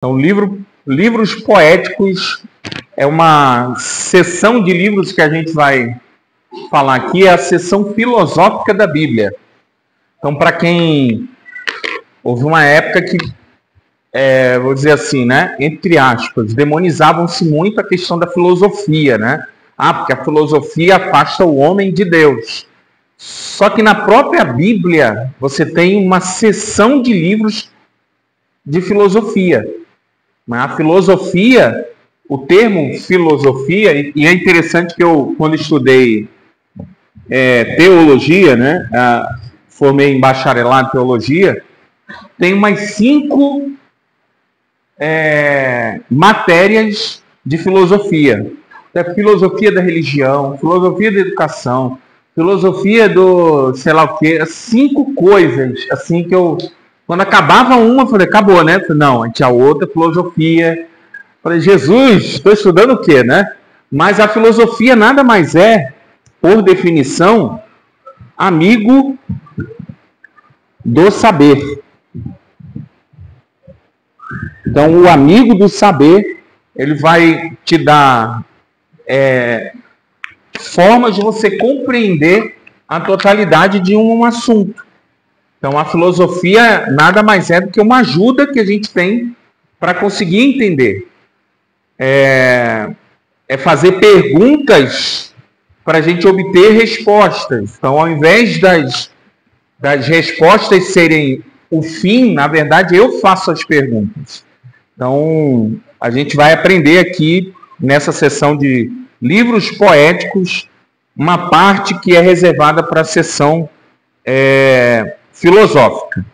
Então, livros poéticos é uma seção de livros que a gente vai falar aqui, é a seção filosófica da Bíblia. Então, para quem... Houve uma época que, vou dizer assim, né, entre aspas, demonizavam-se muito a questão da filosofia, né? Porque a filosofia afasta o homem de Deus. Só que na própria Bíblia, você tem uma seção de livros de filosofia. A filosofia, o termo filosofia, e é interessante que eu, quando estudei teologia, né, formei em bacharelado em teologia, tem umas 5 matérias de filosofia. Filosofia da religião, filosofia da educação, filosofia do sei lá o quê, 5 coisas, assim que eu... Quando acabava uma, eu falei, acabou, né? Não, a gente tinha outra filosofia. Eu falei, Jesus, estou estudando o quê, né? Mas a filosofia nada mais é, por definição, amigo do saber. Então, o amigo do saber, ele vai te dar formas de você compreender a totalidade de um assunto. Então, a filosofia nada mais é do que uma ajuda que a gente tem para conseguir entender. É fazer perguntas para a gente obter respostas. Então, ao invés das respostas serem o fim, na verdade, eu faço as perguntas. Então, a gente vai aprender aqui, nessa sessão de livros poéticos, uma parte que é reservada para a sessão filosófica.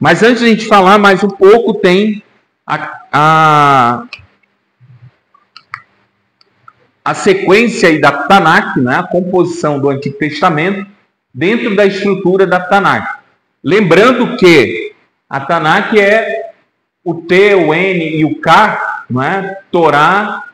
Mas antes de a gente falar mais um pouco, tem a sequência aí da Tanakh, né? A composição do Antigo Testamento dentro da estrutura da Tanakh. Lembrando que a Tanakh é o T, o N e o K, não é? Torá,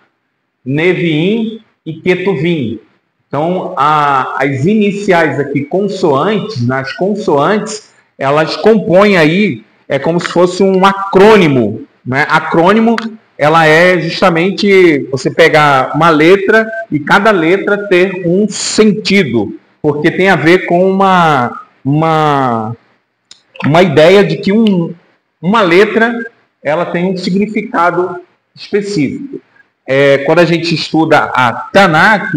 Neviim e Ketuvim. Então, as iniciais aqui, consoantes, nas consoantes, elas compõem aí, é como se fosse um acrônimo, né? Acrônimo, ela é justamente você pegar uma letra e cada letra ter um sentido, porque tem a ver com uma ideia de que uma letra ela tem um significado específico. Quando a gente estuda a Tanakh,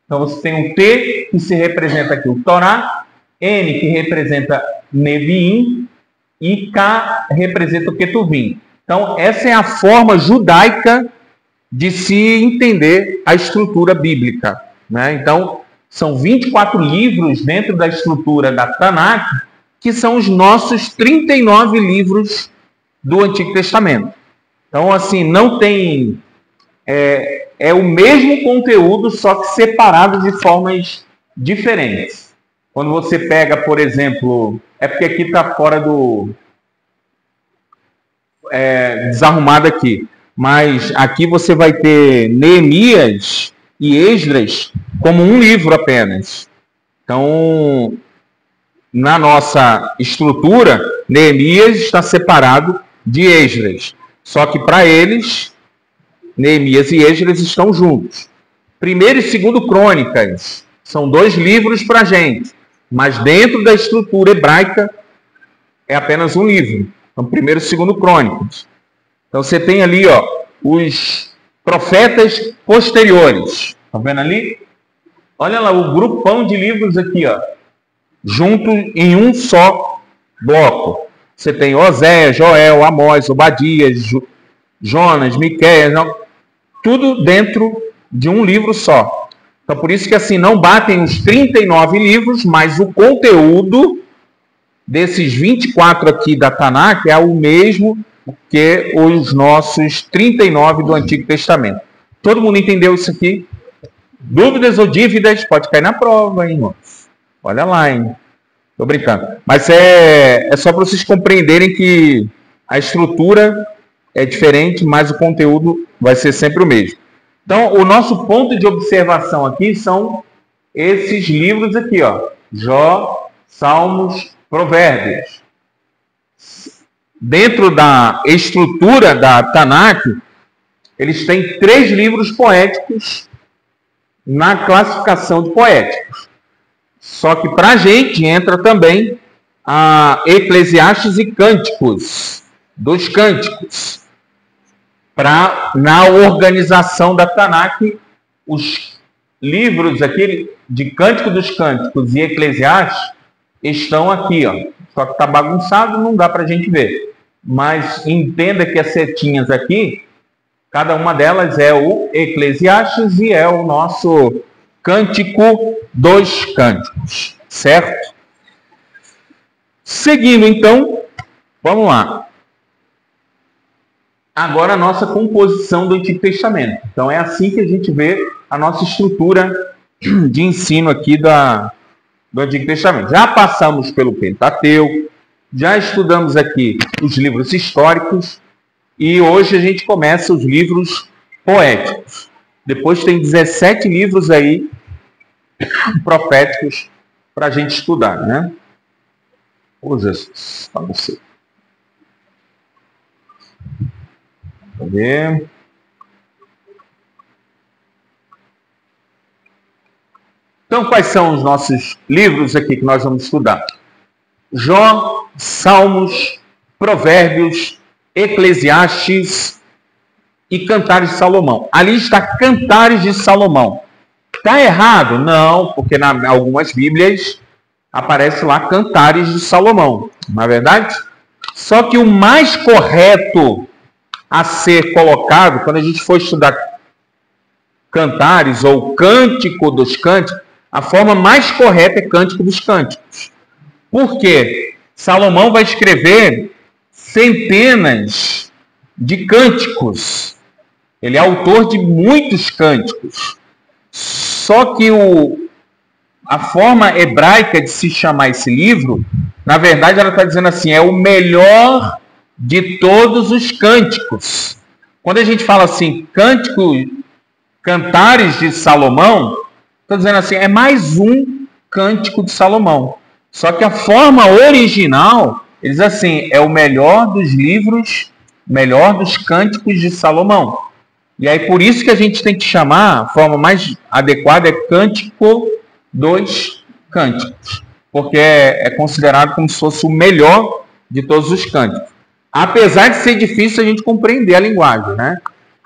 então você tem um T que se representa aqui o Torá, N que representa Neviim e K representa o Ketuvim. Então essa é a forma judaica de se entender a estrutura bíblica, né? Então são 24 livros dentro da estrutura da Tanakh, que são os nossos 39 livros do Antigo Testamento. Então assim, não tem... É o mesmo conteúdo, só que separado de formas diferentes. Quando você pega, por exemplo... É porque aqui está fora do... desarrumado aqui. Mas aqui você vai ter Neemias e Esdras como um livro apenas. Então, na nossa estrutura, Neemias está separado de Esdras. Só que para eles... Neemias e Esdras estão juntos. 1º e 2º Crônicas são 2 livros para a gente, mas dentro da estrutura hebraica é apenas um livro. Então, 1º e 2º Crônicas. Então, você tem ali os profetas posteriores. Está vendo ali? Olha lá, o grupão de livros aqui, junto em um só bloco. Você tem Oséias, Joel, Amós, Obadias, Jonas, Miqueias, tudo dentro de um livro só. Então, por isso que assim, não batem os 39 livros, mas o conteúdo desses 24 aqui da Tanakh é o mesmo que os nossos 39 do Antigo Testamento. Todo mundo entendeu isso aqui? Dúvidas ou dívidas? Pode cair na prova, hein, irmãos? Olha lá, hein? Tô brincando. Mas é só para vocês compreenderem que a estrutura é diferente, mas o conteúdo vai ser sempre o mesmo. Então, o nosso ponto de observação aqui são esses livros aqui, Jó, Salmos, Provérbios. dentro da estrutura da Tanakh, eles têm 3 livros poéticos na classificação de poéticos. Só que para a gente entra também a Eclesiastes e Cânticos, dos Cânticos. Na organização da Tanakh, os livros aqui de Cântico dos Cânticos e Eclesiastes estão aqui, ó. Só que está bagunçado, não dá para a gente ver. Mas entenda que as setinhas aqui, cada uma delas é o Eclesiastes e é o nosso Cântico dos Cânticos, certo? Seguindo, então, vamos lá. Agora a nossa composição do Antigo Testamento. Então é assim que a gente vê a nossa estrutura de ensino aqui do Antigo Testamento. Já passamos pelo Pentateuco, já estudamos aqui os livros históricos e hoje a gente começa os livros poéticos. Depois tem 17 livros aí proféticos para a gente estudar, né? Ô Jesus, para você. Cadê? Então, quais são os nossos livros aqui que nós vamos estudar? Jó, Salmos, Provérbios, Eclesiastes e Cantares de Salomão. Ali está Cantares de Salomão. Está errado? Não, porque em algumas Bíblias aparece lá Cantares de Salomão, não é verdade? Só que o mais correto a ser colocado, quando a gente for estudar Cantares ou Cântico dos Cânticos, a forma mais correta é Cântico dos Cânticos. Por quê? Salomão vai escrever centenas de cânticos. Ele é autor de muitos cânticos. Só que a forma hebraica de se chamar esse livro, na verdade ela está dizendo assim, é o melhor de todos os cânticos. Quando a gente fala assim, Cantares de Salomão, está dizendo assim, é mais um cântico de Salomão. Só que a forma original, eles assim, é o melhor dos livros, melhor dos cânticos de Salomão. E aí por isso que a gente tem que chamar, a forma mais adequada é Cântico dos Cânticos. Porque é considerado como se fosse o melhor de todos os cânticos. Apesar de ser difícil a gente compreender a linguagem, né?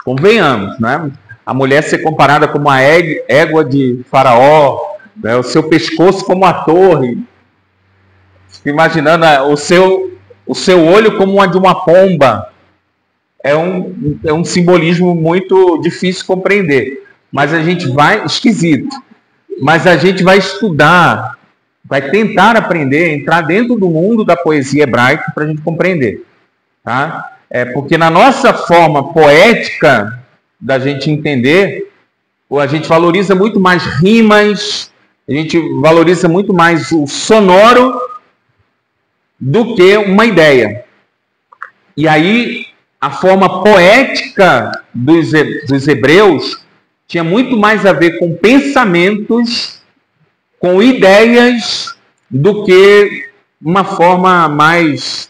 Convenhamos, né? A mulher ser comparada como a égua de Faraó, né? O seu pescoço como a torre. Fico imaginando o seu olho como uma de uma pomba. É um simbolismo muito difícil de compreender. Mas a gente vai... Esquisito. Mas a gente vai estudar, vai tentar aprender, entrar dentro do mundo da poesia hebraica para a gente compreender. Tá? Porque na nossa forma poética da gente entender, a gente valoriza muito mais rimas, a gente valoriza muito mais o sonoro do que uma ideia. E aí, a forma poética dos hebreus tinha muito mais a ver com pensamentos, com ideias, do que uma forma mais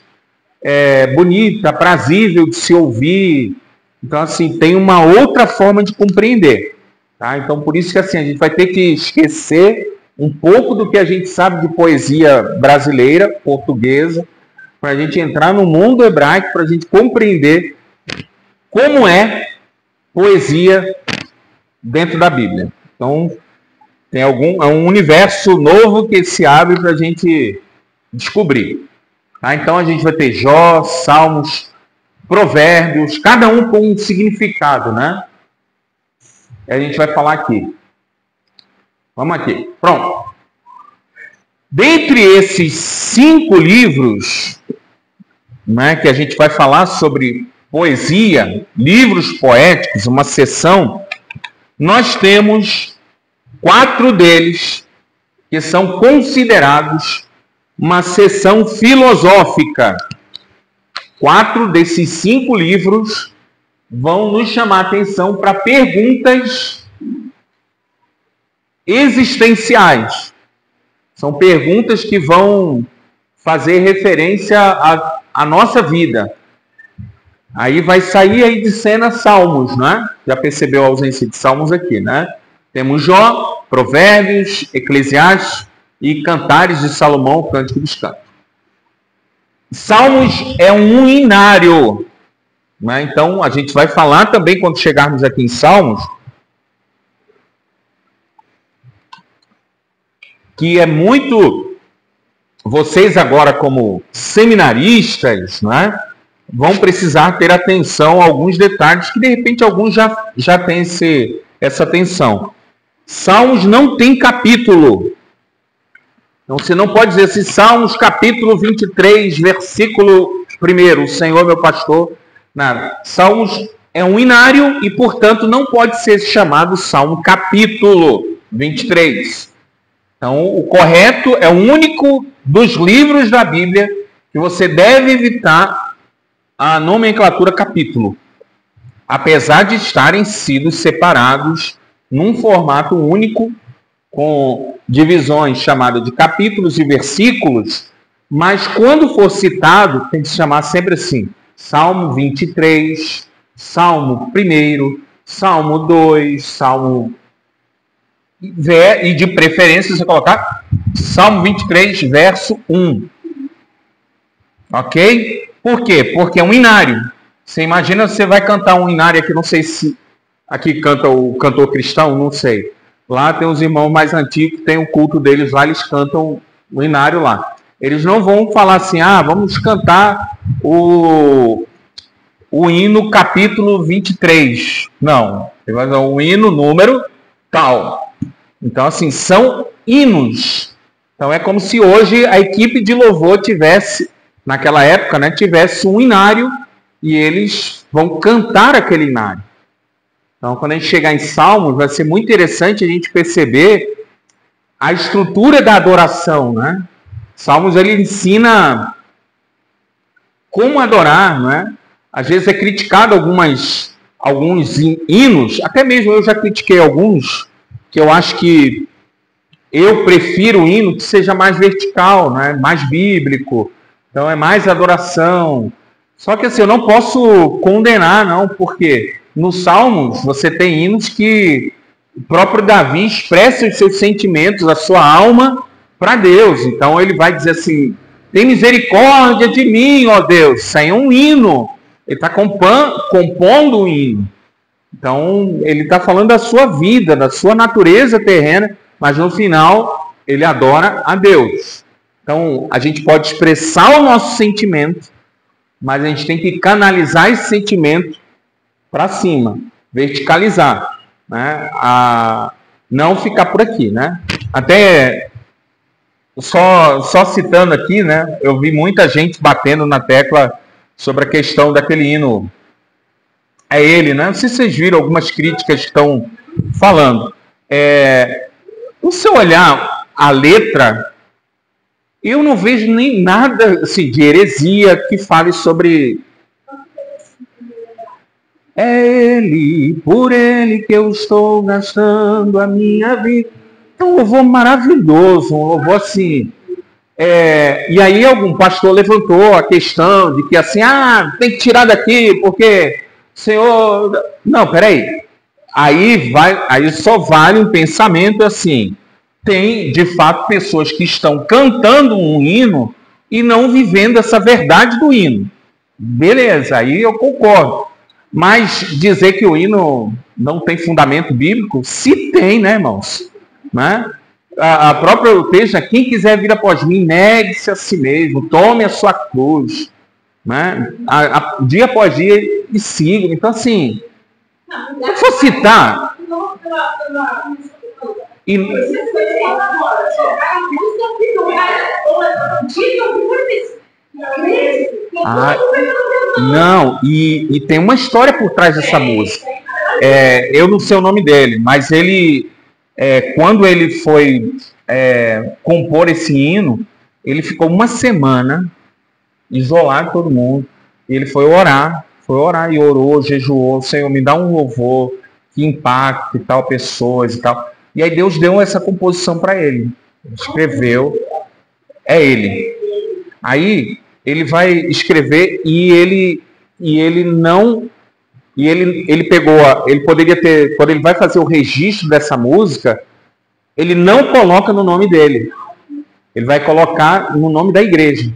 bonita, prazível de se ouvir. Então, assim, tem uma outra forma de compreender. Tá? Então, por isso que assim, a gente vai ter que esquecer um pouco do que a gente sabe de poesia brasileira, portuguesa, para a gente entrar no mundo hebraico, para a gente compreender como é poesia dentro da Bíblia. Então, tem um universo novo que se abre para a gente descobrir. Tá? Então, a gente vai ter Jó, Salmos, Provérbios, cada um com um significado, né? E a gente vai falar aqui. Vamos aqui. Pronto. Dentre esses 5 livros, né, que a gente vai falar sobre poesia, livros poéticos, uma seção, nós temos 4 deles que são considerados uma seção filosófica. 4 desses 5 livros vão nos chamar a atenção para perguntas existenciais. São perguntas que vão fazer referência a nossa vida. Aí vai sair aí de cena Salmos, né? Já percebeu a ausência de Salmos aqui, né? Temos Jó, Provérbios, Eclesiastes e Cantares de Salomão, Cântico dos Cantos. Salmos é um inário, né? Então a gente vai falar também quando chegarmos aqui em Salmos, que é muito, vocês agora como seminaristas, né, vão precisar ter atenção a alguns detalhes que de repente alguns já têm essa atenção. Salmos não tem capítulo. Então você não pode dizer assim, Salmos capítulo 23, versículo 1, o Senhor meu pastor, nada. Salmos é um inário e, portanto, não pode ser chamado Salmo capítulo 23. Então, o correto é o único dos livros da Bíblia que você deve evitar a nomenclatura capítulo, apesar de estarem sido separados num formato único, com divisões chamadas de capítulos e versículos, mas quando for citado, tem que se chamar sempre assim, Salmo 23, Salmo 1, Salmo 2, Salmo... E de preferência você colocar Salmo 23, verso 1. Ok? Por quê? Porque é um inário. Você imagina, você vai cantar um inário aqui, não sei se aqui canta o cantor cristão, não sei. Lá tem os irmãos mais antigos, tem o culto deles lá, eles cantam o inário lá. Eles não vão falar assim, vamos cantar o hino capítulo 23. Não. Vai dar um hino número tal. Então, assim, são hinos. Então, é como se hoje a equipe de louvor tivesse, naquela época, né, tivesse um inário e eles vão cantar aquele inário. Então, quando a gente chegar em Salmos, vai ser muito interessante a gente perceber a estrutura da adoração, né? Salmos, ele ensina como adorar, né? Às vezes é criticado alguns hinos, até mesmo eu já critiquei alguns, que eu acho que eu prefiro o hino que seja mais vertical, né? Mais bíblico, então é mais adoração. Só que assim, eu não posso condenar, não, porque nos Salmos você tem hinos que o próprio Davi expressa os seus sentimentos, a sua alma para Deus. Então ele vai dizer assim, tem misericórdia de mim, ó Deus. Isso aí é um hino. Ele está compondo um hino. Então, ele está falando da sua vida, da sua natureza terrena, mas no final, ele adora a Deus. Então, a gente pode expressar o nosso sentimento, mas a gente tem que canalizar esse sentimento para cima, verticalizar, né? Não ficar por aqui, né? Até, só citando aqui, né? Eu vi muita gente batendo na tecla sobre a questão daquele hino. É ele, né? Não sei se vocês viram algumas críticas que estão falando. No seu olhar, a letra, eu não vejo nem nada assim, de heresia que fale sobre... É ele, por ele que eu estou gastando a minha vida. É um louvor maravilhoso, um louvor assim... E aí algum pastor levantou a questão de que assim, tem que tirar daqui, porque... Senhor, não, peraí. Aí só vale um pensamento assim. Tem, de fato, pessoas que estão cantando um hino e não vivendo essa verdade do hino. Beleza, aí eu concordo. Mas dizer que o hino não tem fundamento bíblico, se tem, né, irmãos? Né? A própria texto, quem quiser vir após mim, negue-se a si mesmo, tome a sua cruz. Né? Dia após dia e sigam. Então, assim, se eu for citar. Não, e tem uma história por trás dessa música. Eu não sei o nome dele, mas ele, quando ele foi compor esse hino, ele ficou uma semana isolado todo mundo. E ele foi orar e orou, jejuou, Senhor, me dá um louvor que impacte tal pessoas e tal. E aí Deus deu essa composição para ele. Ele escreveu, é ele. Aí ele vai escrever e ele pegou, ele poderia ter, quando ele vai fazer o registro dessa música, ele não coloca no nome dele, ele vai colocar no nome da igreja.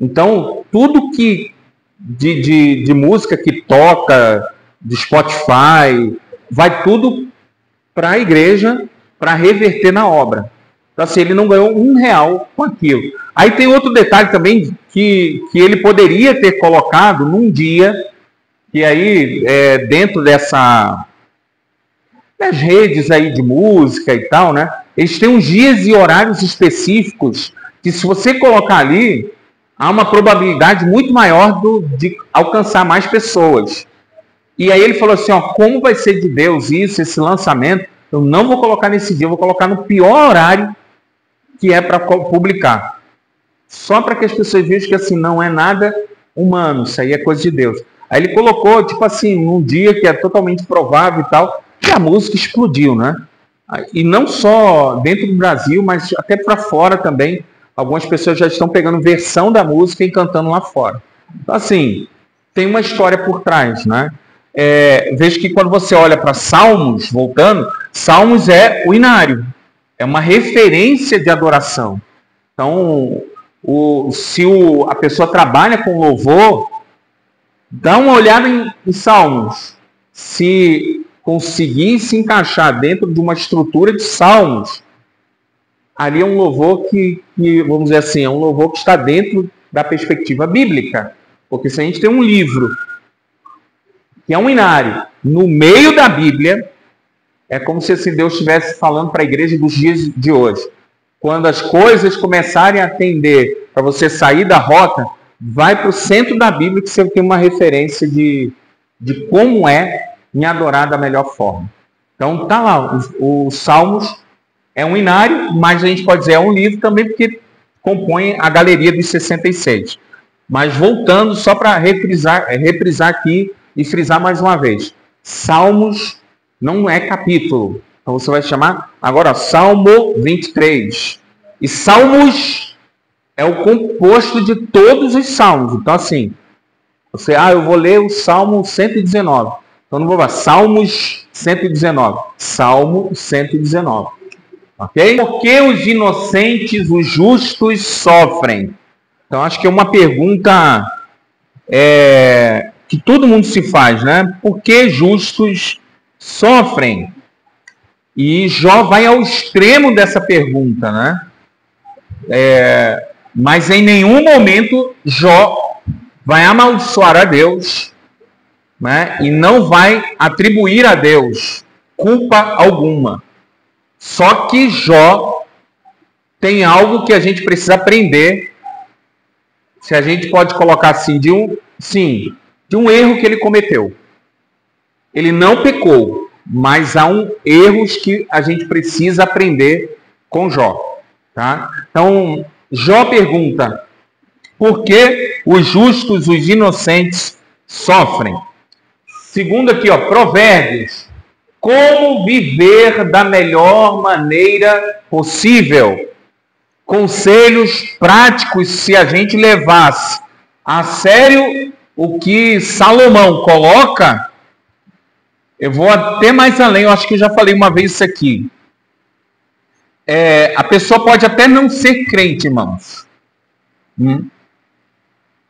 Então, tudo que de música que toca, de Spotify, vai tudo para a igreja, para reverter na obra. Então, assim, ele não ganhou R$1 com aquilo. Aí tem outro detalhe também, que ele poderia ter colocado num dia, que aí, dentro das redes aí de música e tal, né? Eles têm uns dias e horários específicos, que se você colocar ali, há uma probabilidade muito maior de alcançar mais pessoas. E aí ele falou assim, ó, como vai ser de Deus isso, esse lançamento, eu não vou colocar nesse dia, eu vou colocar no pior horário que é para publicar. Só para que as pessoas vejam que assim, não é nada humano, isso aí é coisa de Deus. Aí ele colocou, tipo assim, num dia que é totalmente provável e tal, que a música explodiu, né? E não só dentro do Brasil, mas até para fora também. Algumas pessoas já estão pegando versão da música e cantando lá fora. Então, assim, tem uma história por trás, né? Vejo que quando você olha para Salmos, voltando, Salmos é o inário, é uma referência de adoração. Então, se a pessoa trabalha com louvor, dá uma olhada em Salmos. Se conseguir se encaixar dentro de uma estrutura de Salmos, ali é um louvor que, vamos dizer assim, é um louvor que está dentro da perspectiva bíblica. Porque se a gente tem um livro que é um inário no meio da Bíblia, é como se assim, Deus estivesse falando para a igreja dos dias de hoje. Quando as coisas começarem a tender para você sair da rota, vai para o centro da Bíblia que você tem uma referência de como é me adorar da melhor forma. Então tá lá, o Salmos é um inário, mas a gente pode dizer é um livro também porque compõe a galeria dos 66. Mas voltando, só para reprisar aqui e frisar mais uma vez. Salmos não é capítulo. Então você vai chamar agora Salmo 23. E Salmos é o composto de todos os salmos. Então assim, eu vou ler o Salmo 119. Então não vou falar Salmos 119. Salmo 119. Ok? Por que os inocentes, os justos sofrem? Então acho que é uma pergunta que todo mundo se faz, né? Por que justos sofrem? E Jó vai ao extremo dessa pergunta, né? Mas em nenhum momento Jó vai amaldiçoar a Deus, né? E não vai atribuir a Deus culpa alguma. Só que Jó tem algo que a gente precisa aprender, se a gente pode colocar assim, de um erro que ele cometeu. Ele não pecou, mas há erros que a gente precisa aprender com Jó. Tá? Então, Jó pergunta, por que os justos, os inocentes sofrem? Segundo aqui, Provérbios. Como viver da melhor maneira possível? Conselhos práticos, se a gente levasse a sério o que Salomão coloca, eu vou até mais além, eu acho que eu já falei uma vez isso aqui. A pessoa pode até não ser crente, irmãos.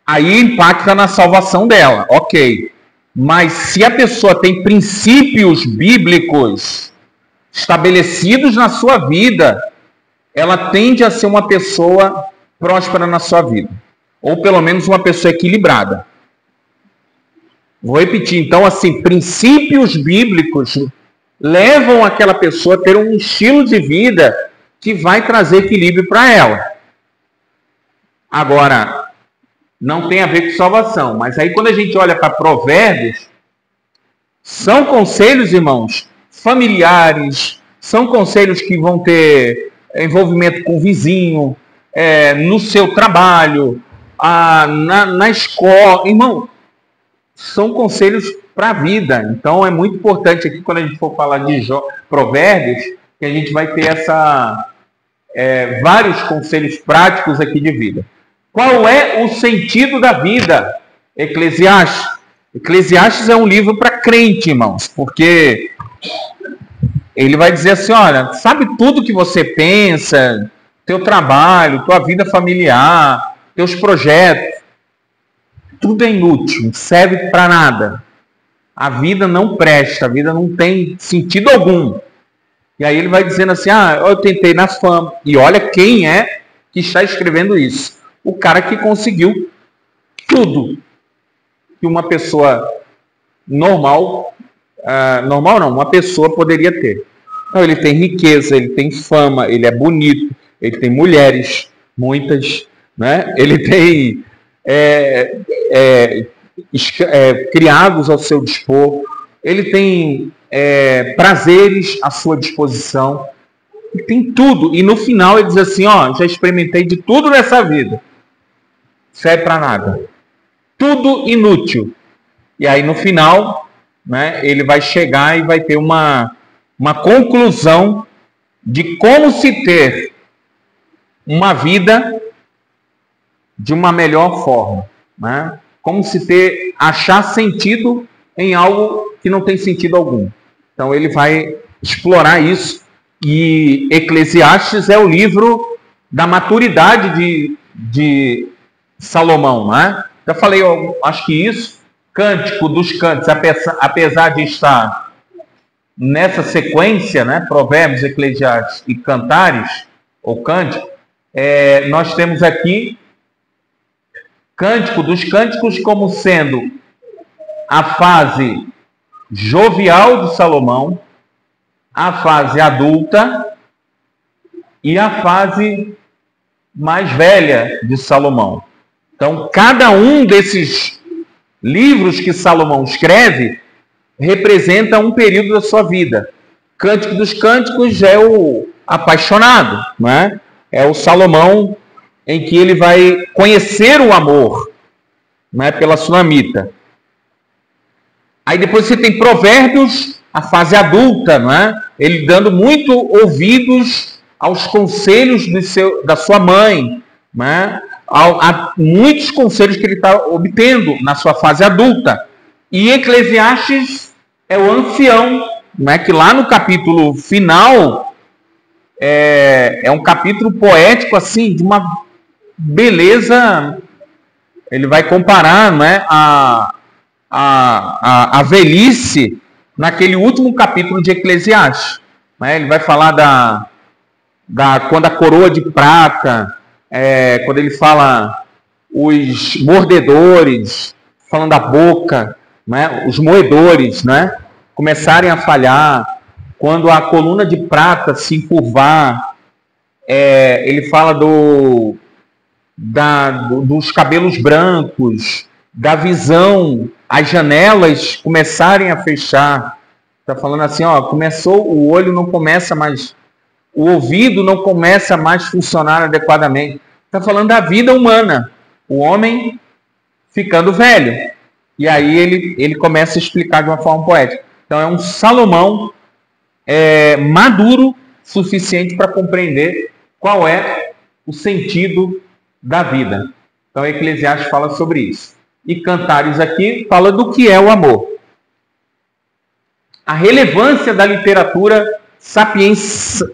Aí impacta na salvação dela, ok. Mas se a pessoa tem princípios bíblicos estabelecidos na sua vida, ela tende a ser uma pessoa próspera na sua vida. Ou pelo menos uma pessoa equilibrada. Vou repetir, então, assim, princípios bíblicos levam aquela pessoa a ter um estilo de vida que vai trazer equilíbrio para ela. Agora, não tem a ver com salvação, mas aí quando a gente olha para Provérbios, são conselhos, irmãos, familiares, são conselhos que vão ter envolvimento com o vizinho, no seu trabalho, na escola. Irmão, são conselhos para a vida. Então é muito importante aqui, quando a gente for falar de Provérbios, que a gente vai ter vários conselhos práticos aqui de vida. Qual é o sentido da vida? Eclesiastes. Eclesiastes é um livro para crente, irmãos, porque ele vai dizer assim, olha, sabe tudo que você pensa, teu trabalho, tua vida familiar, teus projetos, tudo é inútil, não serve para nada. A vida não presta, a vida não tem sentido algum. E aí ele vai dizendo assim, eu tentei na fama. E olha quem é que está escrevendo isso. O cara que conseguiu tudo que uma pessoa normal, uma pessoa poderia ter. Então, ele tem riqueza, ele tem fama, ele é bonito, ele tem mulheres, muitas, né? Ele tem criados ao seu dispor, ele tem prazeres à sua disposição, ele tem tudo. E no final ele diz assim, já experimentei de tudo nessa vida, serve para nada, tudo inútil. E aí no final, né, ele vai chegar e vai ter uma conclusão de como se ter uma vida de uma melhor forma, né? Como se achar sentido em algo que não tem sentido algum. Então ele vai explorar isso, e Eclesiastes é o livro da maturidade de Salomão, né? Já falei, acho que isso, Cântico dos Cânticos, apesar de estar nessa sequência, né, Provérbios, Eclesiastes e Cantares, ou Cântico, nós temos aqui Cântico dos Cânticos como sendo a fase jovial de Salomão, a fase adulta e a fase mais velha de Salomão. Então, cada um desses livros que Salomão escreve representa um período da sua vida. Cântico dos Cânticos é o apaixonado, né? É o Salomão em que ele vai conhecer o amor, né, pela sunamita. Aí depois você tem Provérbios, a fase adulta, né? Ele dando muito ouvidos aos conselhos da sua mãe, né? Há muitos conselhos que ele está obtendo na sua fase adulta. E Eclesiastes é o ancião, né? Que lá no capítulo final é um capítulo poético, assim, de uma beleza. Ele vai comparar, né, a velhice naquele último capítulo de Eclesiastes, né? Ele vai falar quando a coroa de prata, quando ele fala os mordedores, falando da boca, né, os moedores, né, começarem a falhar, quando a coluna de prata se encurvar, ele fala dos cabelos brancos, da visão, as janelas começarem a fechar. Está falando assim, começou, o olho não começa mais, o ouvido não começa mais a funcionar adequadamente. Está falando da vida humana, o homem ficando velho. E aí ele começa a explicar de uma forma poética. Então é um Salomão maduro suficiente para compreender qual é o sentido da vida. Então Eclesiastes fala sobre isso. E Cantares aqui fala do que é o amor. A relevância da literatura sapiencial.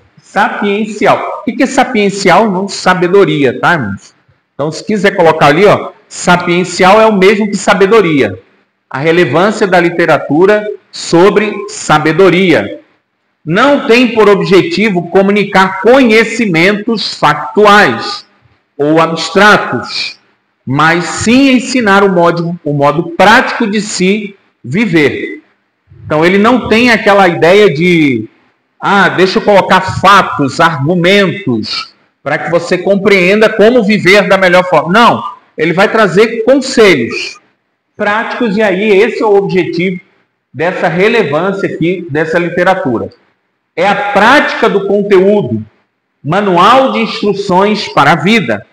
O que é sapiencial? Não, sabedoria, tá, irmãos? Então, se quiser colocar ali, sapiencial é o mesmo que sabedoria. A relevância da literatura sobre sabedoria. Não tem por objetivo comunicar conhecimentos factuais ou abstratos, mas sim ensinar o modo prático de se viver. Então ele não tem aquela ideia de, deixa eu colocar fatos, argumentos, para que você compreenda como viver da melhor forma. Não, ele vai trazer conselhos práticos, e aí esse é o objetivo dessa relevância aqui, dessa literatura. É a prática do conteúdo, manual de instruções para a vida.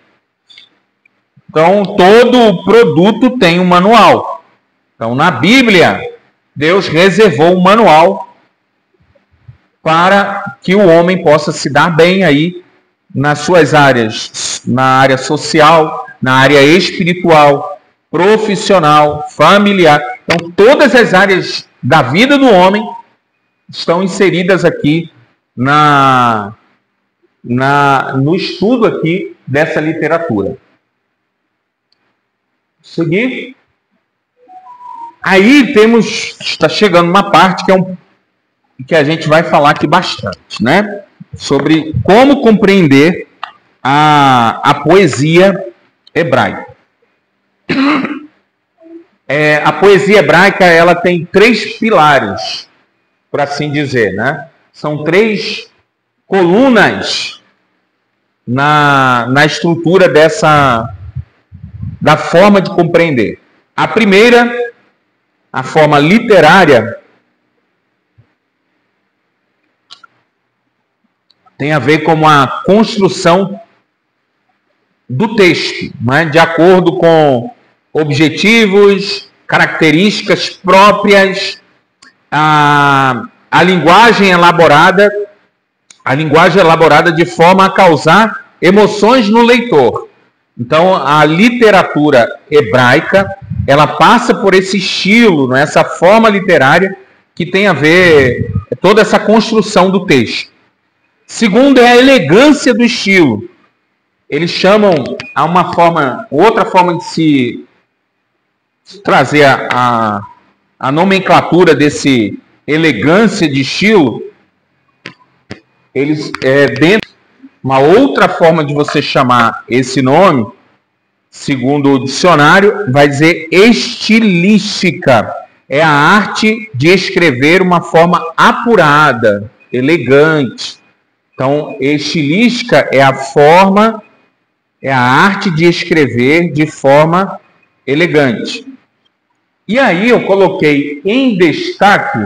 Então, todo produto tem um manual. Então, na Bíblia, Deus reservou um manual para que o homem possa se dar bem aí nas suas áreas, na área social, na área espiritual, profissional, familiar. Então, todas as áreas da vida do homem estão inseridas aqui no estudo aqui dessa literatura. Seguir. Aí está chegando uma parte que a gente vai falar aqui bastante, né? Sobre como compreender a poesia hebraica. A poesia hebraica, ela tem 3 pilares, por assim dizer, né? São 3 colunas na estrutura da forma de compreender. A primeira, a forma literária, tem a ver com a construção do texto, né? De acordo com objetivos, características próprias, a linguagem elaborada de forma a causar emoções no leitor. Então, a literatura hebraica, ela passa por esse estilo, né? Essa forma literária que tem a ver toda essa construção do texto. Segundo é a elegância do estilo. Eles chamam a outra forma de se trazer a nomenclatura desse elegância de estilo. Eles dentro uma outra forma de você chamar esse nome, segundo o dicionário, vai dizer estilística. É a arte de escrever uma forma apurada, elegante. Então, estilística é a arte de escrever de forma elegante. E aí eu coloquei em destaque,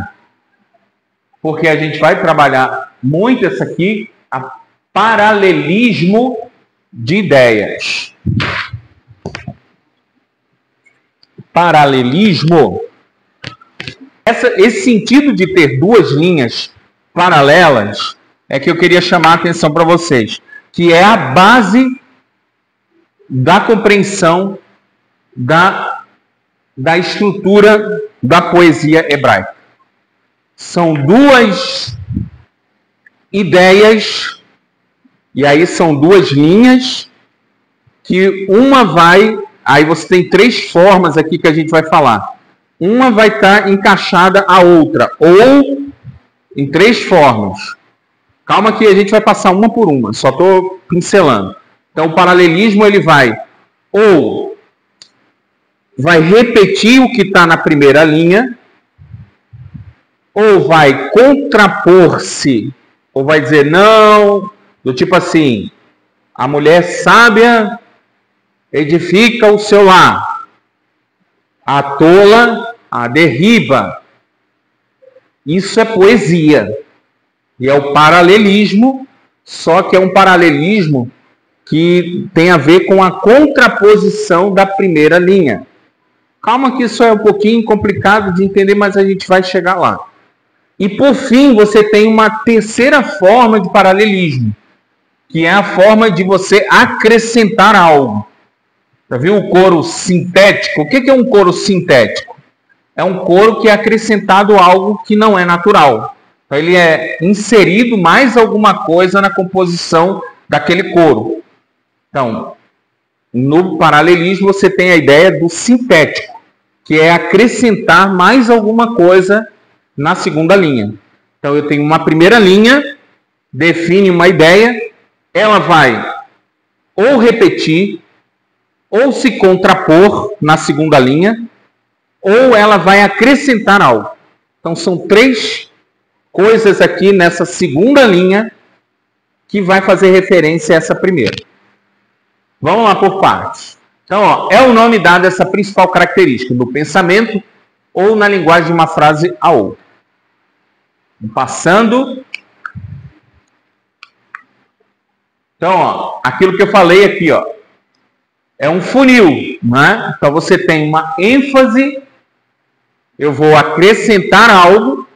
porque a gente vai trabalhar muito essa aqui, a paralelismo de ideias. Paralelismo, esse sentido de ter 2 linhas paralelas, é que eu queria chamar a atenção para vocês, que é a base da compreensão da estrutura da poesia hebraica. São 2 ideias, e aí são 2 linhas, que uma vai... Aí você tem 3 formas aqui que a gente vai falar. Uma vai estar encaixada à outra, ou em 3 formas. Calma que a gente vai passar uma por uma, só estou pincelando. Então, o paralelismo, ele vai repetir o que está na primeira linha, ou vai contrapor-se, ou vai dizer não, do tipo assim, a mulher sábia edifica o seu lar, a tola a derriba. Isso é poesia. E é o paralelismo, só que é um paralelismo que tem a ver com a contraposição da primeira linha. Calma que isso é um pouquinho complicado de entender, mas a gente vai chegar lá. E por fim, você tem uma terceira forma de paralelismo, que é a forma de você acrescentar algo. Já viu o coro sintético? O que é um coro sintético? É um coro que é acrescentado algo que não é natural. Então, ele é inserido mais alguma coisa na composição daquele coro. Então, no paralelismo, você tem a ideia do sintético, que é acrescentar mais alguma coisa na segunda linha. Então, eu tenho uma primeira linha, define uma ideia, ela vai ou repetir, ou se contrapor na segunda linha, ou ela vai acrescentar algo. Então, são 3 coisas aqui nessa segunda linha que vai fazer referência a essa primeira. Vamos lá por partes. Então, é o nome dado a essa principal característica do pensamento ou na linguagem de uma frase a outra. Passando. Então, aquilo que eu falei aqui, é um funil, né? Então, você tem uma ênfase, eu vou acrescentar algo,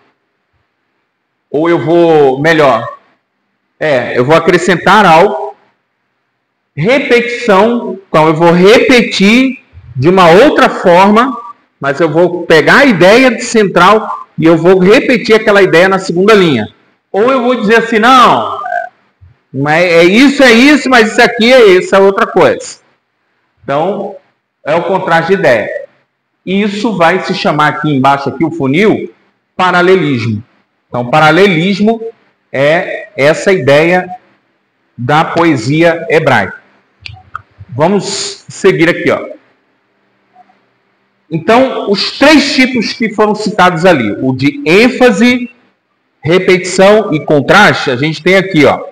ou eu vou, eu vou acrescentar algo, repetição. Então, eu vou repetir de uma outra forma, mas eu vou pegar a ideia central e eu vou repetir aquela ideia na segunda linha. Ou eu vou dizer assim, não, é isso, mas isso aqui é isso, é outra coisa. Então, é o contraste de ideia. Isso vai se chamar aqui embaixo, aqui o funil, paralelismo. Então, paralelismo é essa ideia da poesia hebraica. Vamos seguir aqui, ó. Então, os três tipos que foram citados ali, o de ênfase, repetição e contraste, a gente tem aqui, ó.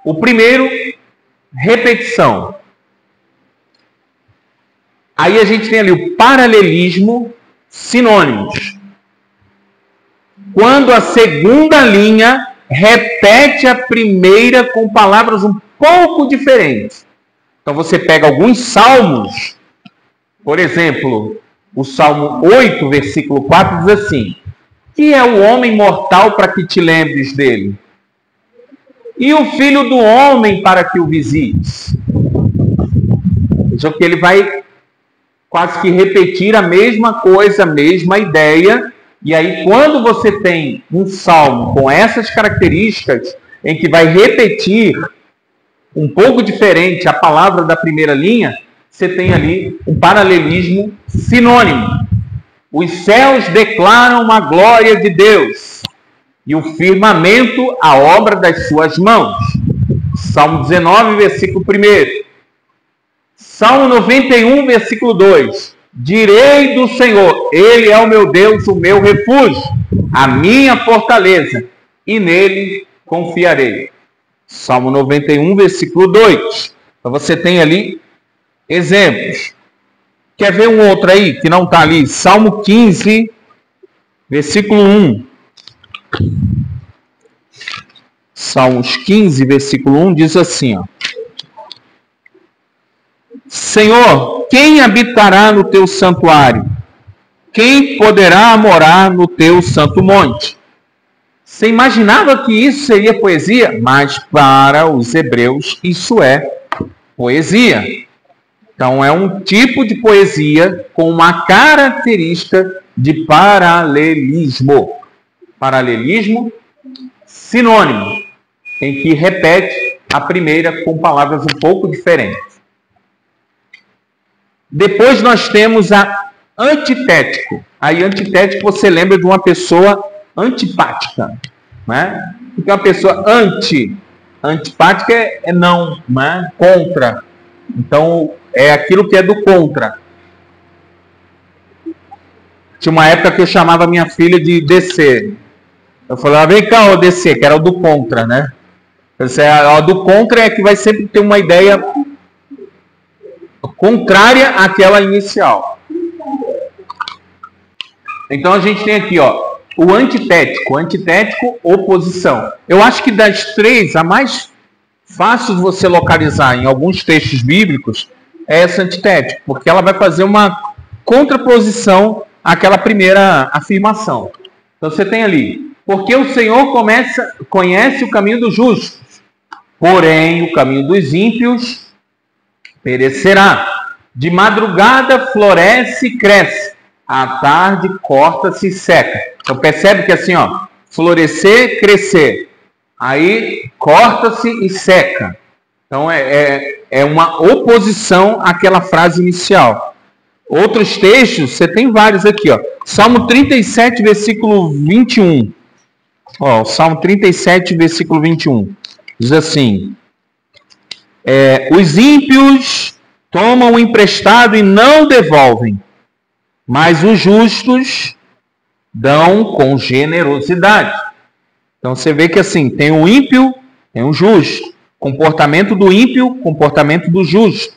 O primeiro, repetição. Aí a gente tem ali o paralelismo, sinônimos. Quando a segunda linha repete a primeira com palavras um pouco diferentes. Então você pega alguns salmos, por exemplo, o Salmo 8, versículo 4 diz assim: que é o homem mortal para que te lembres dele? E o filho do homem para que o visites? Veja que ele vai quase que repetir a mesma coisa, a mesma ideia. E aí, quando você tem um salmo com essas características, em que vai repetir um pouco diferente a palavra da primeira linha, você tem ali um paralelismo sinônimo. Os céus declaram a glória de Deus, e o firmamento a obra das suas mãos. Salmo 19, versículo 1. Salmo 91, versículo 2. Direi do Senhor, Ele é o meu Deus, o meu refúgio, a minha fortaleza, e nele confiarei. Salmo 91, versículo 2. Então você tem ali exemplos. Quer ver um outro aí que não está ali? Salmo 15, versículo 1. Salmos 15, versículo 1 diz assim, ó. Senhor, quem habitará no teu santuário? Quem poderá morar no teu santo monte? Você imaginava que isso seria poesia? Mas para os hebreus isso é poesia. Então é um tipo de poesia com uma característica de paralelismo. Paralelismo sinônimo, em que repete a primeira com palavras um pouco diferentes. Depois nós temos a antitético. Aí antitético você lembra de uma pessoa antipática, né? Porque uma pessoa antipática é não, né? Contra. Então é aquilo que é do contra. Tinha uma época que eu chamava minha filha de DC. Eu falava, vem cá, ó, DC, que era o do contra, né? O do contra é que vai sempre ter uma ideia contrária àquela inicial. Então a gente tem aqui, ó, o antitético. Antitético, oposição. Eu acho que das três, a mais fácil de você localizar em alguns textos bíblicos é essa antitético, porque ela vai fazer uma contraposição àquela primeira afirmação. Então você tem ali, porque o Senhor conhece o caminho dos justos, porém o caminho dos ímpios perecerá. De madrugada floresce e cresce, à tarde corta-se e seca. Então percebe que assim, ó, florescer, crescer, aí corta-se e seca. Então é uma oposição àquela frase inicial. Outros textos, você tem vários aqui, ó. Salmo 37, versículo 21. Ó, Salmo 37, versículo 21. Diz assim: os ímpios tomam emprestado e não devolvem, mas os justos dão com generosidade. Então você vê que assim, tem o ímpio, tem o justo. Comportamento do ímpio, comportamento do justo.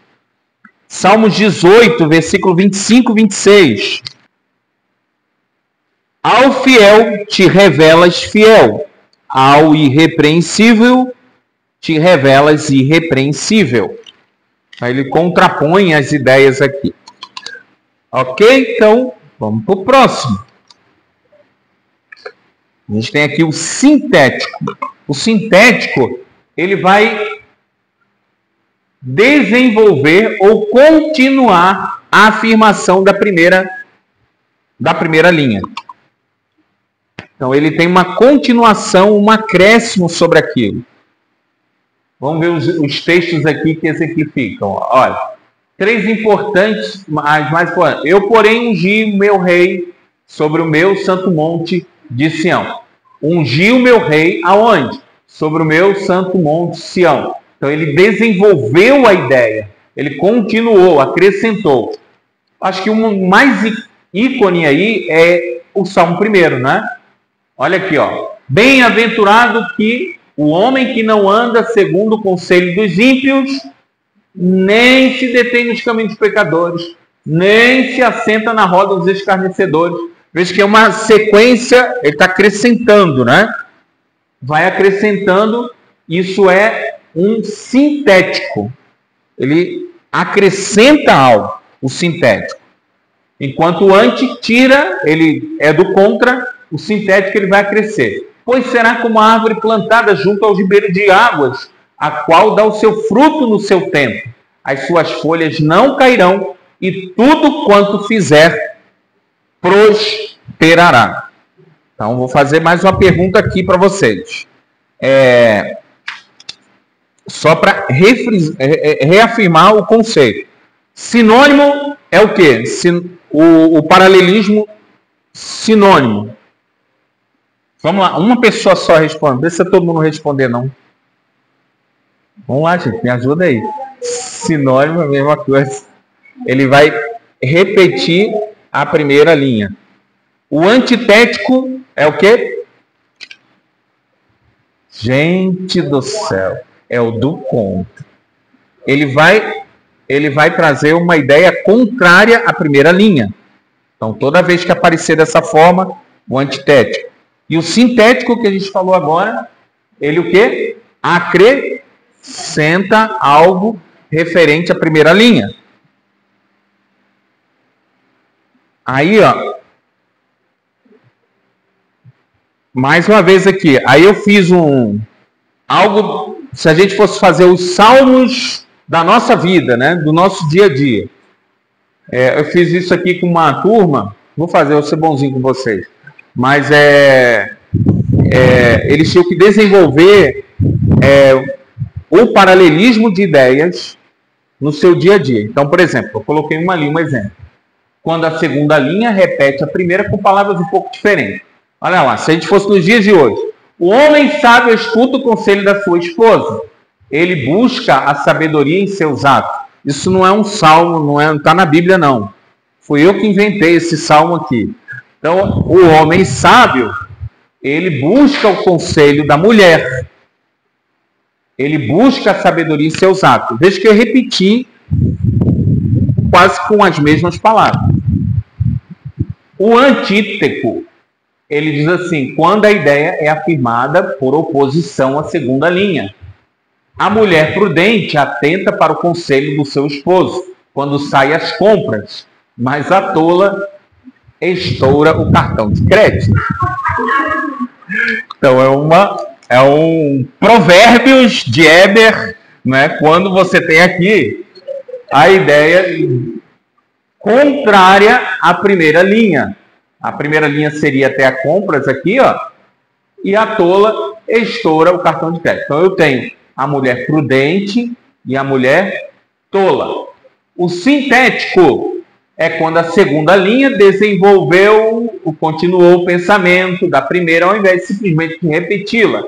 Salmos 18, versículo 25 e 26. Ao fiel te revelas fiel, ao irrepreensível te revelas irrepreensível. Aí ele contrapõe as ideias aqui. Ok? Então, vamos para o próximo. A gente tem aqui o sintético. O sintético, ele vai desenvolver ou continuar a afirmação da primeira linha. Então, ele tem uma continuação, um acréscimo sobre aquilo. Vamos ver os textos aqui que exemplificam. Olha, 3 importantes, as mais importantes. Eu, porém, ungi o meu rei sobre o meu santo monte de Sião. Ungi o meu rei aonde? Sobre o meu santo monte Sião. Então, ele desenvolveu a ideia. Ele continuou, acrescentou. Acho que o mais ícone aí é o Salmo 1, né? Olha aqui, ó. Bem-aventurado que o homem que não anda segundo o conselho dos ímpios, nem se detém nos caminhos dos pecadores, nem se assenta na roda dos escarnecedores. Veja que é uma sequência, ele está acrescentando, né? Vai acrescentando, isso é um sintético. Ele acrescenta algo, o sintético. Enquanto o anti tira, ele é do contra, o sintético ele vai crescer. Pois será como a árvore plantada junto ao ribeiro de águas, a qual dá o seu fruto no seu tempo. As suas folhas não cairão, e tudo quanto fizer prosperará. Então, vou fazer mais uma pergunta aqui para vocês. Só para reafirmar o conceito. Sinônimo é o quê? O paralelismo sinônimo. Vamos lá, uma pessoa só responde. Não precisa todo mundo responder, não. Vamos lá, gente, me ajuda aí. Sinônimo é a mesma coisa. Ele vai repetir a primeira linha. O antitético é o quê? Gente do céu, é o do contra. Ele vai trazer uma ideia contrária à primeira linha. Então, toda vez que aparecer dessa forma, o antitético. E o sintético que a gente falou agora, ele o quê? Acrescenta algo referente à primeira linha. Aí, ó. Mais uma vez aqui. Aí eu fiz algo, se a gente fosse fazer os salmos da nossa vida, né? Do nosso dia a dia. Eu fiz isso aqui com uma turma. Vou ser bonzinho com vocês. Mas eles tinham que desenvolver o paralelismo de ideias no seu dia a dia. Então, por exemplo, eu coloquei um exemplo. Quando a segunda linha repete a primeira com palavras um pouco diferentes. Olha lá, se a gente fosse nos dias de hoje. O homem sábio escuta o conselho da sua esposa. Ele busca a sabedoria em seus atos. Isso não é um salmo, não está na Bíblia, não. Fui eu que inventei esse salmo aqui. Então, o homem sábio, ele busca o conselho da mulher. Ele busca a sabedoria em seus atos. Veja que eu repeti quase com as mesmas palavras. O antíteco, ele diz assim, quando a ideia é afirmada por oposição à segunda linha. A mulher prudente atenta para o conselho do seu esposo, quando sai às compras, mas a tola estoura o cartão de crédito. Então é um Provérbios de Eber, né? Quando você tem aqui a ideia contrária à primeira linha. A primeira linha seria até a compras aqui, ó, e a tola estoura o cartão de crédito. Então eu tenho a mulher prudente e a mulher tola. O sintético é quando a segunda linha continuou o pensamento da primeira, ao invés de simplesmente repeti-la.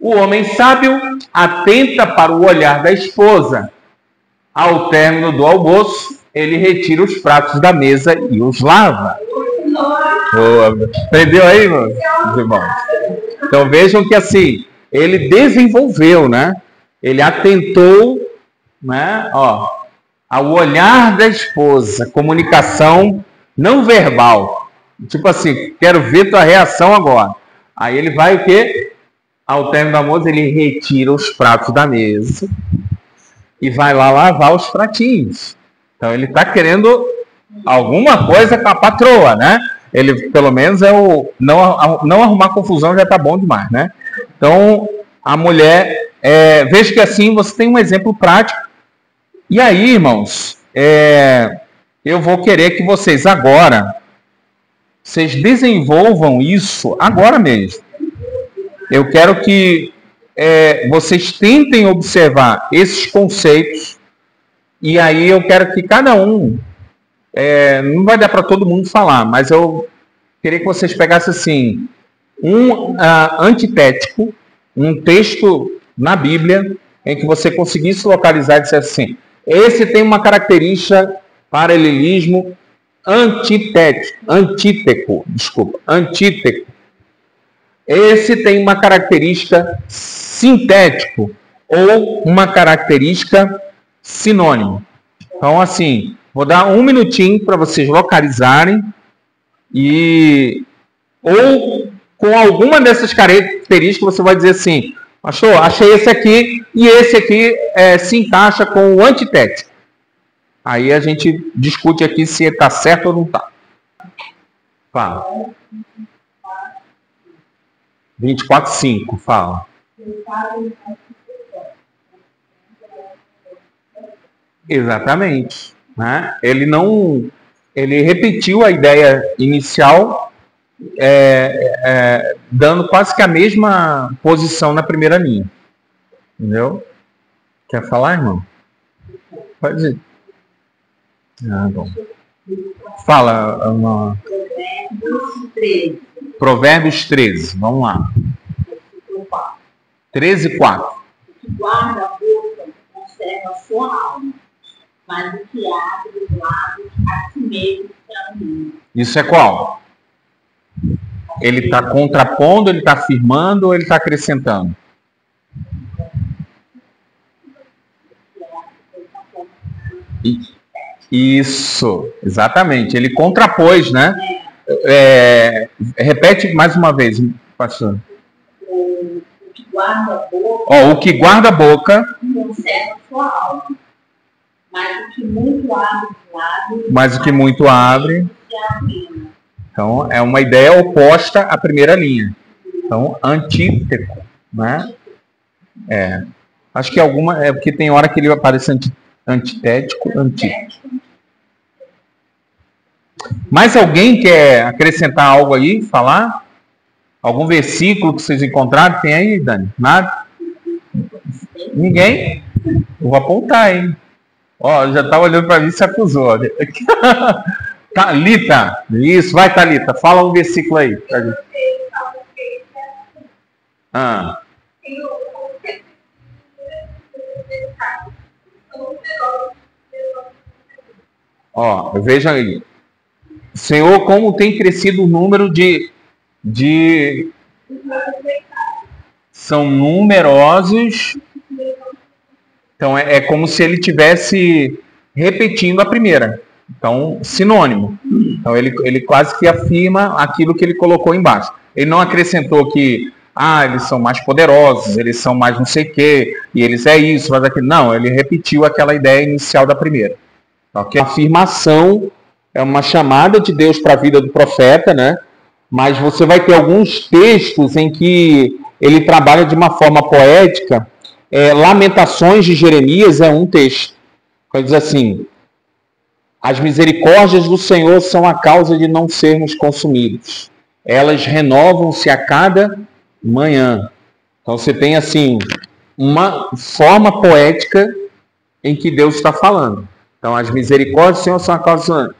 O homem sábio atenta para o olhar da esposa. Ao término do almoço, ele retira os pratos da mesa e os lava. Entendeu aí, meus irmãos? Então vejam que assim, ele desenvolveu, né? Ele atentou, né? Ó, ao olhar da esposa, comunicação não verbal. Tipo assim, quero ver tua reação agora. Aí ele vai o quê? Ao término do almoço, ele retira os pratos da mesa e vai lá lavar os pratinhos. Então ele está querendo alguma coisa com a patroa, né? Ele, pelo menos, não arrumar confusão já está bom demais, né? Então, a mulher, veja que assim você tem um exemplo prático E aí, irmãos, eu vou querer que vocês agora, vocês desenvolvam isso agora mesmo. Eu quero que vocês tentem observar esses conceitos, e aí eu quero que cada um, não vai dar para todo mundo falar, mas eu queria que vocês pegassem assim, um antitético, um texto na Bíblia, em que você conseguisse localizar e dizer assim, esse tem uma característica, paralelismo, antíteco. Esse tem uma característica sintético ou uma característica sinônimo. Então, assim, vou dar um minutinho para vocês localizarem ou com alguma dessas características você vai dizer assim, pastor, achei esse aqui e esse aqui se encaixa com o antitético. Aí a gente discute aqui se está certo ou não está. Fala. 24:5, fala. Exatamente. Né? Ele repetiu a ideia inicial, dando quase que a mesma posição na primeira linha. Entendeu? Quer falar, irmão? Pode dizer. Bom. Fala, irmão. Provérbios 13, vamos lá. 13:4. O que guarda a boca conserva a sua alma, mas o que abre os lábios a si mesmo se anima. Isso é qual? Ele está contrapondo, ele está afirmando ou ele está acrescentando? Isso, exatamente. Ele contrapôs, né? Repete mais uma vez, pastor. O que guarda a boca O que guarda a boca conserva a sua alma, mas o que muito abre os lábios se anima. Então, é uma ideia oposta à primeira linha. Então, antíteco, né? Acho que alguma... porque tem hora que ele aparece antitético. Mais alguém quer acrescentar algo aí? Falar? Algum versículo que vocês encontraram? Tem aí, Dani? Nada? Ninguém? Eu vou apontar, hein? Já está olhando para mim e se acusou. Thalita, isso, vai Thalita, fala um versículo aí. Veja aí. Senhor, como tem crescido o número de... São numerosos. Então, é como se ele estivesse repetindo a primeira. Então, sinônimo. Então, ele quase que afirma aquilo que ele colocou embaixo. Ele não acrescentou que, eles são mais poderosos, eles são mais não sei o quê, e eles isso, mas aquilo. Não, ele repetiu aquela ideia inicial da primeira. Okay? A afirmação é uma chamada de Deus para a vida do profeta, né? Mas você vai ter alguns textos em que ele trabalha de uma forma poética. Lamentações de Jeremias é um texto. Ele diz assim: as misericórdias do Senhor são a causa de não sermos consumidos. Elas renovam-se a cada manhã. Então você tem assim uma forma poética em que Deus está falando. Então as misericórdias do Senhor são a causa...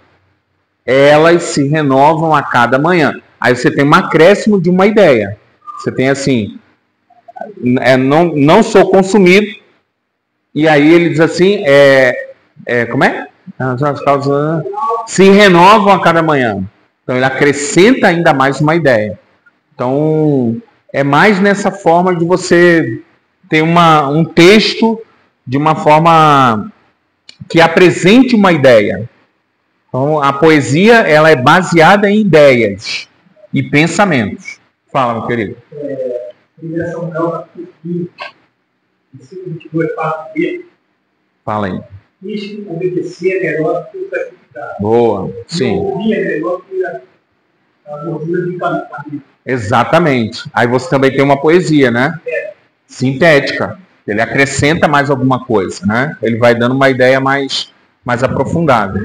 Elas se renovam a cada manhã. Aí você tem um acréscimo de uma ideia. Você tem assim, não sou consumido. E aí ele diz assim, como é? As causas se renovam a cada manhã. Então ele acrescenta ainda mais uma ideia. Então é mais nessa forma de você ter um texto de uma forma que apresente uma ideia. Então, a poesia ela é baseada em ideias e pensamentos. Fala, meu querido. Primeira Samuel, 15, versículo 22, parte B. Fala aí. Isto obedecer é melhor que o sacrificar. Boa, sim. Ouvir é melhor que a gordura de caminho. Exatamente. Aí você também tem uma poesia, né? Sintética. Ele acrescenta mais alguma coisa, né? Ele vai dando uma ideia mais aprofundada.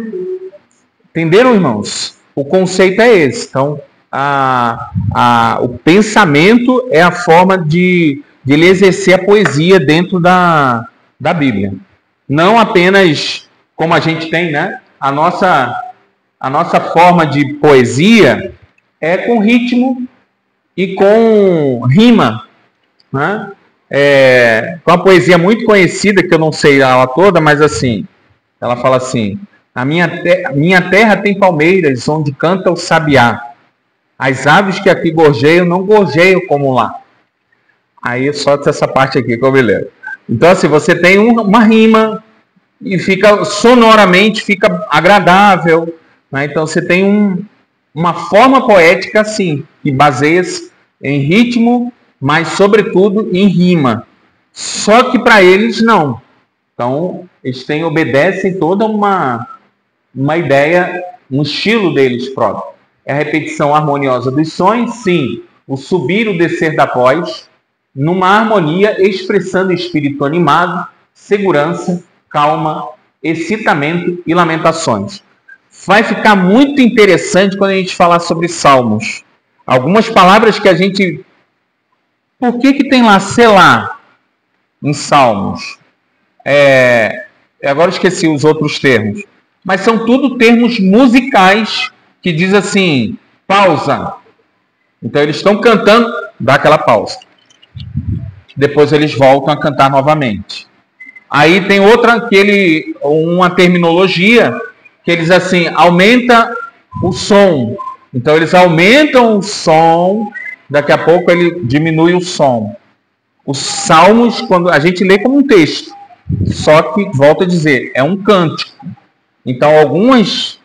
Entenderam, irmãos? O conceito é esse. Então, o pensamento é a forma de ele exercer a poesia dentro da Bíblia. Não apenas como a gente tem, né? A nossa forma de poesia é com ritmo e com rima, né? Com uma poesia muito conhecida, que eu não sei ela toda, mas assim, ela fala assim: a minha terra tem palmeiras, onde canta o sabiá. As aves que aqui gorjeiam, não gorjeiam como lá. Aí só essa parte aqui que eu me lembro. Então assim, você tem uma rima e sonoramente fica agradável, né? Então você tem uma forma poética assim, que baseia-se em ritmo, mas sobretudo em rima. Só que para eles não. Então eles obedecem toda uma ideia, um estilo deles próprio. É a repetição harmoniosa dos sons, sim, o subir e o descer da voz, numa harmonia expressando espírito animado, segurança, calma, excitamento e lamentações. Vai ficar muito interessante quando a gente falar sobre salmos. Algumas palavras que a gente... Por que tem lá Selá em salmos? Agora eu esqueci os outros termos. Mas são tudo termos musicais que diz assim, pausa. Então eles estão cantando, dá aquela pausa. Depois eles voltam a cantar novamente. Aí tem uma terminologia que eles assim, aumenta o som. Então eles aumentam o som, daqui a pouco ele diminui o som. Os salmos, quando a gente lê como um texto, só que, volto a dizer, é um cântico. Então algumas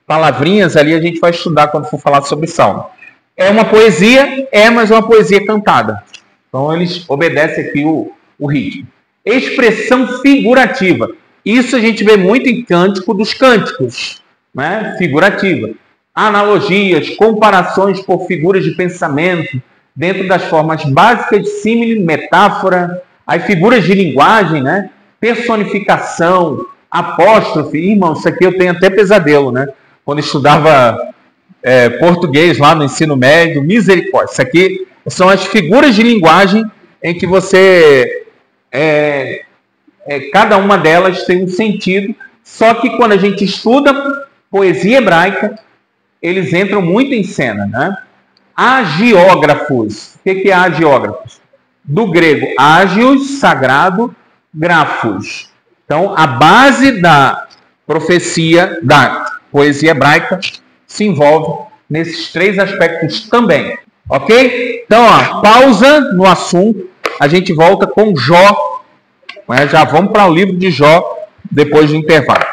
palavrinhas ali a gente vai estudar quando for falar sobre salmo. É uma poesia, mas é uma poesia cantada. Então eles obedecem aqui o ritmo. Expressão figurativa. Isso a gente vê muito em Cântico dos Cânticos, né? Figurativa. Analogias, comparações por figuras de pensamento, dentro das formas básicas de símile, metáfora, as figuras de linguagem, né? Personificação, apóstrofe. Irmão, isso aqui eu tenho até pesadelo, né? Quando eu estudava português lá no ensino médio, misericórdia. Isso aqui são as figuras de linguagem em que você... cada uma delas tem um sentido, só que quando a gente estuda poesia hebraica, eles entram muito em cena, né? Agiógrafos. O que é agiógrafos? Do grego, agios, sagrado, grafos. Então, a base da profecia, da poesia hebraica, se envolve nesses três aspectos também. Ok? Então, pausa no assunto. A gente volta com Jó. Já vamos para o livro de Jó depois do intervalo.